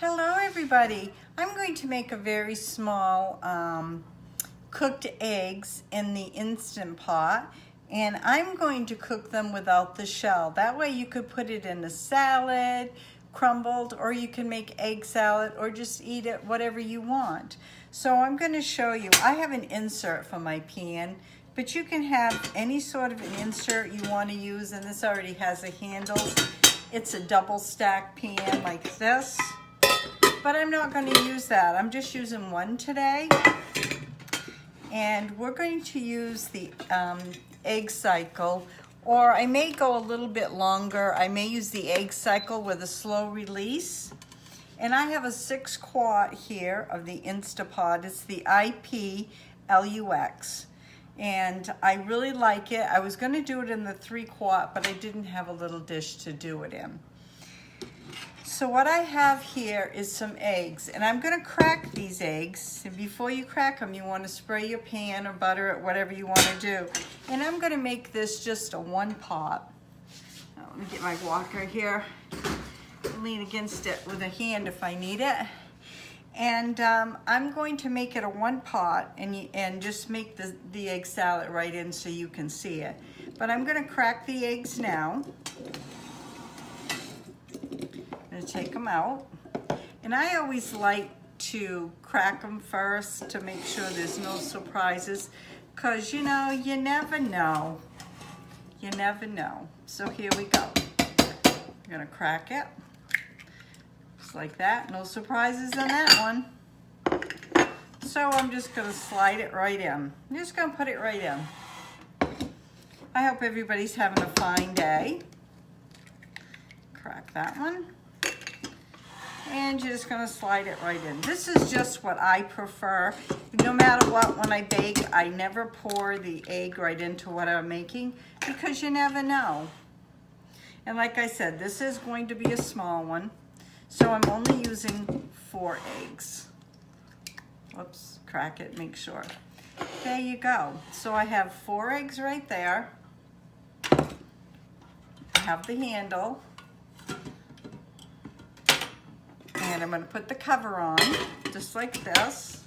Hello everybody. I'm going to make a very small cooked eggs in the Instant Pot, and I'm going to cook them without the shell. That way you could put it in a salad, crumbled, or you can make egg salad or just eat it whatever you want. So I'm going to show you. I have an insert for my pan, but you can have any sort of an insert you want to use, and this already has a handle. It's a double stack pan like this. But I'm not going to use that. I'm just using one today. And we're going to use the egg cycle, or I may go a little bit longer. I may use the egg cycle with a slow release. And I have a 6-quart here of the Instapot. It's the IPLUX. And I really like it. I was going to do it in the 3-quart, but I didn't have a little dish to do it in. So what I have here is some eggs, and I'm going to crack these eggs. And before you crack them, you want to spray your pan or butter it, whatever you want to do. And I'm going to make this just a 1-pot. Now, let me get my walker here. Lean against it with a hand if I need it. And I'm going to make it a 1-pot and just make the egg salad right in so you can see it. But I'm going to crack the eggs now. Take them out, and I always like to crack them first to make sure there's no surprises, because you know, you never know. So here we go. I'm gonna crack it just like that. No surprises on that one. So I'm just gonna slide it right in. I'm just gonna put it right in. I hope everybody's having a fine day. Crack that one. And you're just going to slide it right in. This is just what I prefer. No matter what, when I bake, I never pour the egg right into what I'm making, because you never know. And like I said, this is going to be a small one, so I'm only using 4 eggs. Whoops, crack it, make sure. There you go. So I have 4 eggs right there. I have the handle. And I'm going to put the cover on, just like this.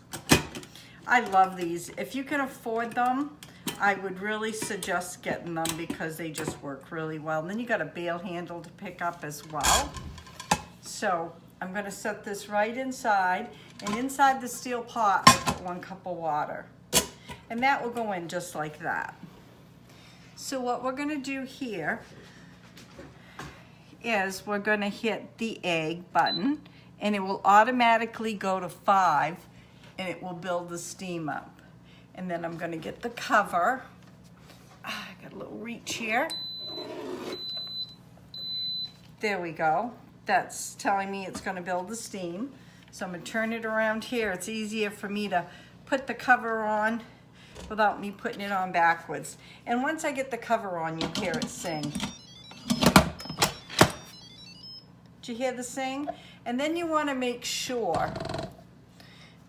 I love these. If you can afford them, I would really suggest getting them because they just work really well. And then you got a bail handle to pick up as well. So I'm going to set this right inside. And inside the steel pot, I put 1 cup of water. And that will go in just like that. So what we're going to do here is we're going to hit the egg button, and it will automatically go to 5, and it will build the steam up. And then I'm going to get the cover. I got a little reach here. There we go. That's telling me it's going to build the steam. So I'm going to turn it around here. It's easier for me to put the cover on without me putting it on backwards. And once I get the cover on, you'll hear it sing. Did you hear the sing? And then you want to make sure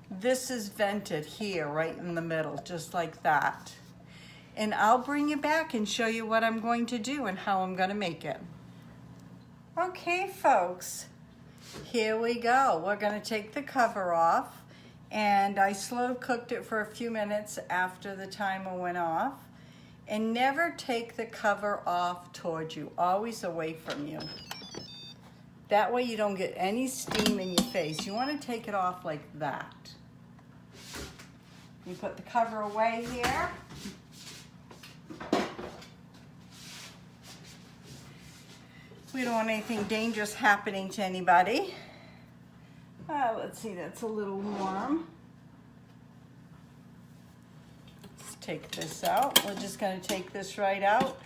this is vented here, right in the middle, just like that. And I'll bring you back and show you what I'm going to do and how I'm going to make it. Okay, folks, here we go. We're going to take the cover off, and I slow cooked it for a few minutes after the timer went off. And never take the cover off towards you, always away from you. That way you don't get any steam in your face. You want to take it off like that. You put the cover away here. We don't want anything dangerous happening to anybody. Let's see, that's a little warm. Let's take this out. We're just going to take this right out.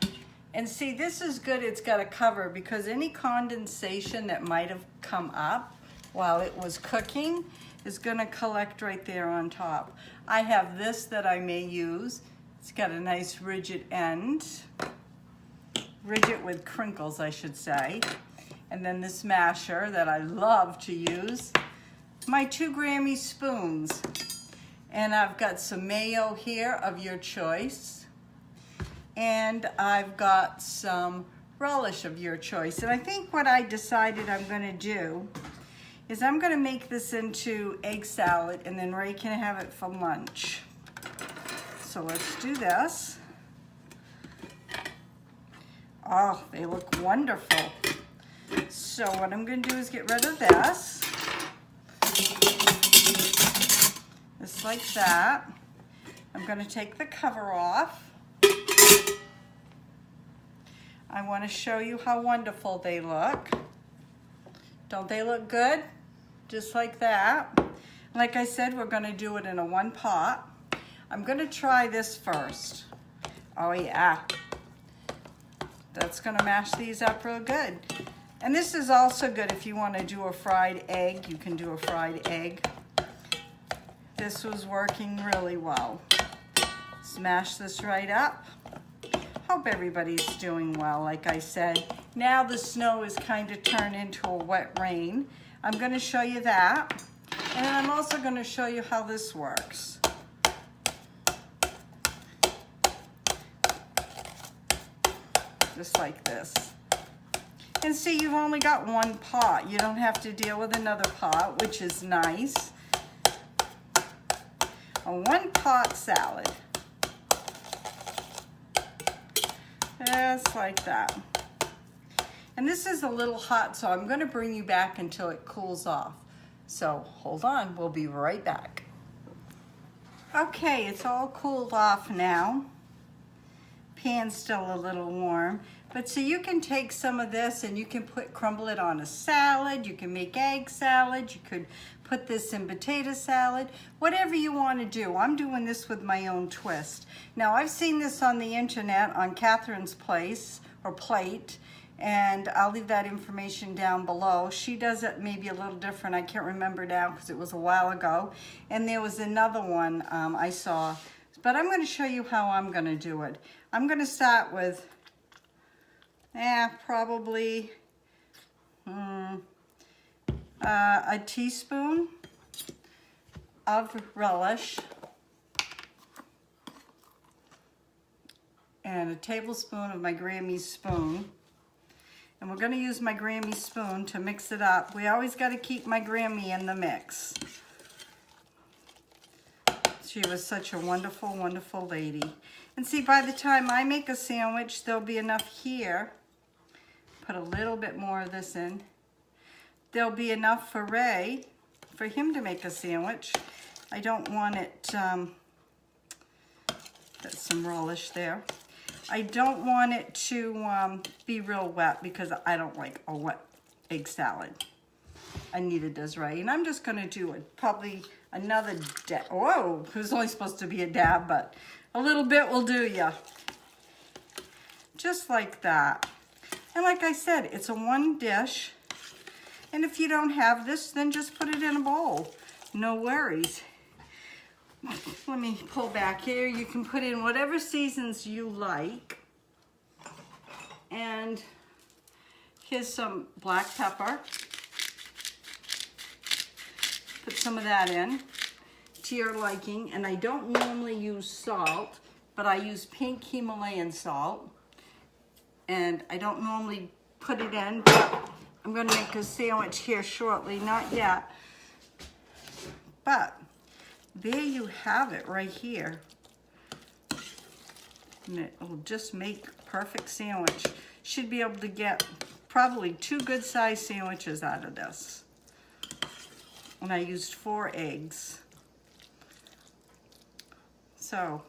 And see, this is good, it's got a cover, because any condensation that might have come up while it was cooking is gonna collect right there on top. I have this that I may use. It's got a nice rigid end. Rigid with crinkles, I should say. And then this masher that I love to use. My 2 Grammie spoons. And I've got some mayo here of your choice. And I've got some relish of your choice. And I think what I decided I'm going to do is I'm gonna make this into egg salad and then Ray can have it for lunch. So let's do this. Oh, they look wonderful. So what I'm gonna do is get rid of this. Just like that. I'm gonna take the cover off. I wanna show you how wonderful they look. Don't they look good? Just like that. Like I said, we're gonna do it in a one pot. I'm gonna try this first. Oh yeah. That's gonna mash these up real good. And this is also good if you wanna do a fried egg, you can do a fried egg. This was working really well. Smash this right up. Hope everybody's doing well, like I said. Now the snow is kind of turned into a wet rain. I'm gonna show you that. And then I'm also gonna show you how this works. Just like this. And see, you've only got one pot. You don't have to deal with another pot, which is nice. A one pot salad. Just like that. And this is a little hot, so I'm gonna bring you back until it cools off. So hold on, we'll be right back. Okay, it's all cooled off now. Pan's still a little warm. But so you can take some of this and you can crumble it on a salad, you can make egg salad, you could put this in potato salad, whatever you want to do. I'm doing this with my own twist. Now I've seen this on the internet on Catherine's plate, and I'll leave that information down below. She does it maybe a little different. I can't remember now because it was a while ago. And there was another one I saw, but I'm going to show you how I'm going to do it. I'm going to start with probably a teaspoon of relish and a tablespoon of my Grammie spoon. And we're going to use my Grammie spoon to mix it up. We always got to keep my Grammie in the mix. She was such a wonderful, wonderful lady. And see, by the time I make a sandwich, there'll be enough here. Put a little bit more of this in. There'll be enough for Ray, for him to make a sandwich. I don't want it, that's some relish there. I don't want it to be real wet because I don't like a wet egg salad. Neither does Ray. And I'm just gonna do it, probably another dab. Whoa, it was only supposed to be a dab, but a little bit will do ya. Just like that. And like I said, it's a one dish. And if you don't have this, then just put it in a bowl. No worries. Let me pull back here. You can put in whatever seasons you like. And here's some black pepper. Put some of that in to your liking. And I don't normally use salt, but I use pink Himalayan salt. And I don't normally put it in, but I'm gonna make a sandwich here shortly, not yet. But there you have it right here. And it will just make a perfect sandwich. Should be able to get probably 2 good sized sandwiches out of this. And I used 4 eggs. So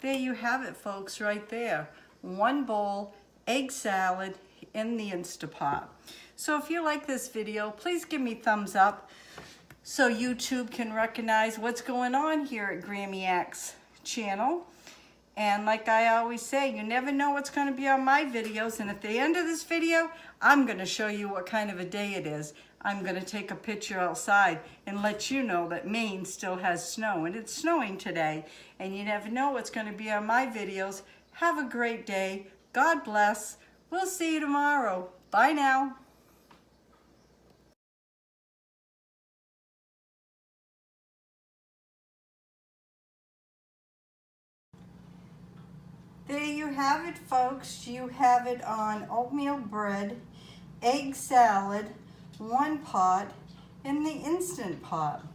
there you have it, folks, right there. 1 bowl egg salad in the Instapot. So if you like this video, please give me a thumbs up so YouTube can recognize what's going on here at MAINEiac's channel. And like I always say, you never know what's going to be on my videos. And at the end of this video, I'm going to show you what kind of a day it is. I'm going to take a picture outside and let you know that Maine still has snow. And it's snowing today. And you never know what's going to be on my videos. Have a great day. God bless. We'll see you tomorrow. Bye now. There you have it, folks. You have it on oatmeal bread, egg salad, one pot in the Instant Pot.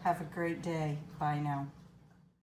Have a great day. Bye now.